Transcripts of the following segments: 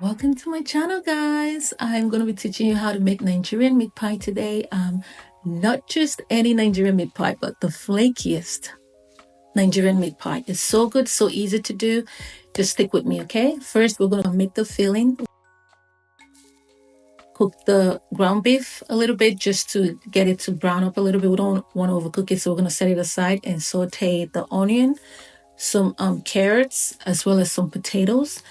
Welcome to my channel, guys. I'm going to be teaching you how to make Nigerian meat pie today. Not just any Nigerian meat pie, but the flakiest Nigerian meat pie. It's so good, so easy to do. Just stick with me, okay? First, we're going to make the filling. Cook the ground beef a little bit just to get it to brown up a little bit. We don't want to overcook it, so we're going to set it aside and saute the onion, some carrots, as well as some potatoes.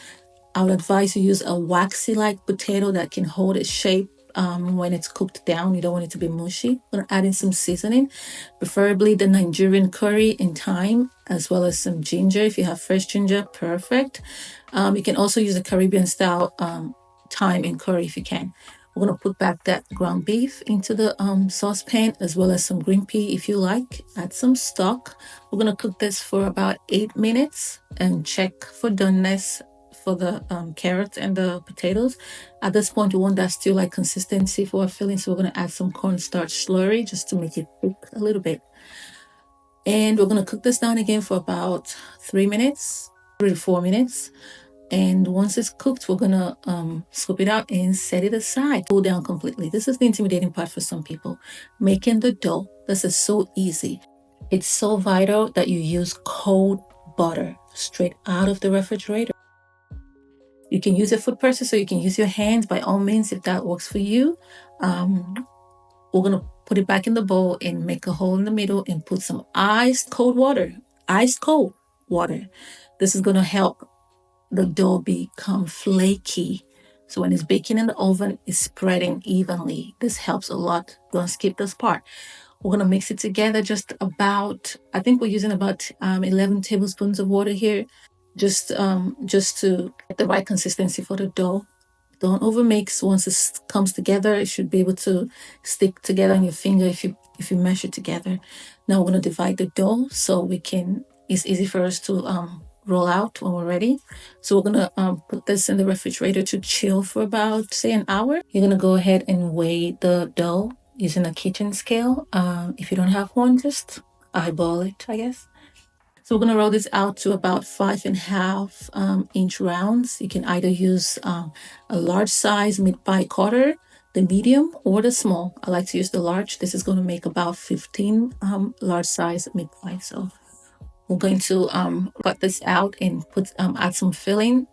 I would advise you use a waxy-like potato that can hold its shape when it's cooked down. You don't want it to be mushy. I'm going to add in some seasoning, preferably the Nigerian curry and thyme, as well as some ginger. If you have fresh ginger, perfect. You can also use a Caribbean-style thyme and curry if you can. We're going to put back that ground beef into the saucepan, as well as some green pea if you like. Add some stock. We're going to cook this for about 8 minutes and check for doneness for the carrots and the potatoes. At this point, we want that stew-like consistency for our filling, so we're going to add some cornstarch slurry just to make it thick a little bit. And we're going to cook this down again for about 3 to 4 minutes. And once it's cooked, we're going to scoop it out and set it aside. Cool down completely. This is the intimidating part for some people. Making the dough. This is so easy. It's so vital that you use cold butter straight out of the refrigerator. You can use a food processor, you can use your hands, by all means, if that works for you. We're going to put it back in the bowl and make a hole in the middle and put some ice cold water. This is going to help the dough become flaky. So when it's baking in the oven, it's spreading evenly. This helps a lot. Don't skip this part. We're going to mix it together just about, I think we're using about 11 tablespoons of water here. Just to get the right consistency for the dough. Don't overmix. Once it comes together, it should be able to stick together on your finger if you mesh it together. Now we're going to divide the dough so it's easy for us to roll out when we're ready. So we're going to put this in the refrigerator to chill for about, say, an hour. You're going to go ahead and weigh the dough using a kitchen scale. If you don't have one, just eyeball it, I guess. So we're going to roll this out to about 5.5 inch rounds. You can either use a large size meat pie cutter, the medium, or the small. I like to use the large. This is going to make about 15 large size meat pie. So we're going to cut this out and add some filling.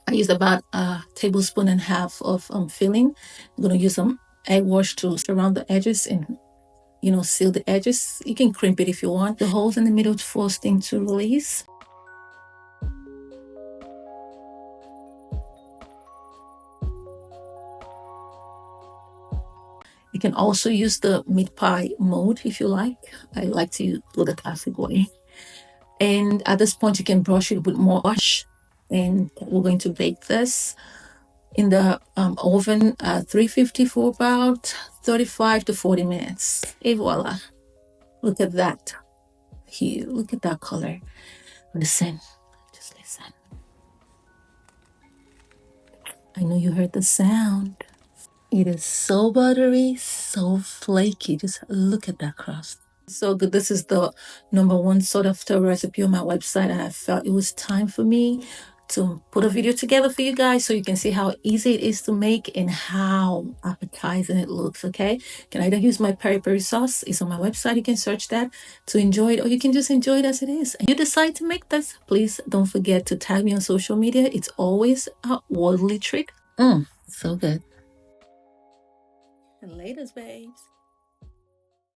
I used about 1.5 tablespoons of filling. I'm going to use some egg wash to surround the edges and seal the edges. You can crimp it if you want. The holes in the middle to force things to release. You can also use the meat pie mold if you like. I like to do the classic way. And at this point, you can brush it with more wash. And we're going to bake this in the oven at 350 for about 35 to 40 minutes. Et voila. Look at that hue. Look at that color. Listen. Just listen. I know you heard the sound. It is so buttery, so flaky. Just look at that crust. So good. This is the #1 sought after recipe on my website, and I felt it was time for me to put a video together for you guys so you can see how easy it is to make and how appetizing it looks. Okay, you can either use my peri-peri sauce. It's on my website. You can search that to enjoy it, or you can just enjoy it as it is. And you decide to make this, please don't forget to tag me on social media. It's always a worldly treat. So good. And laters, babes.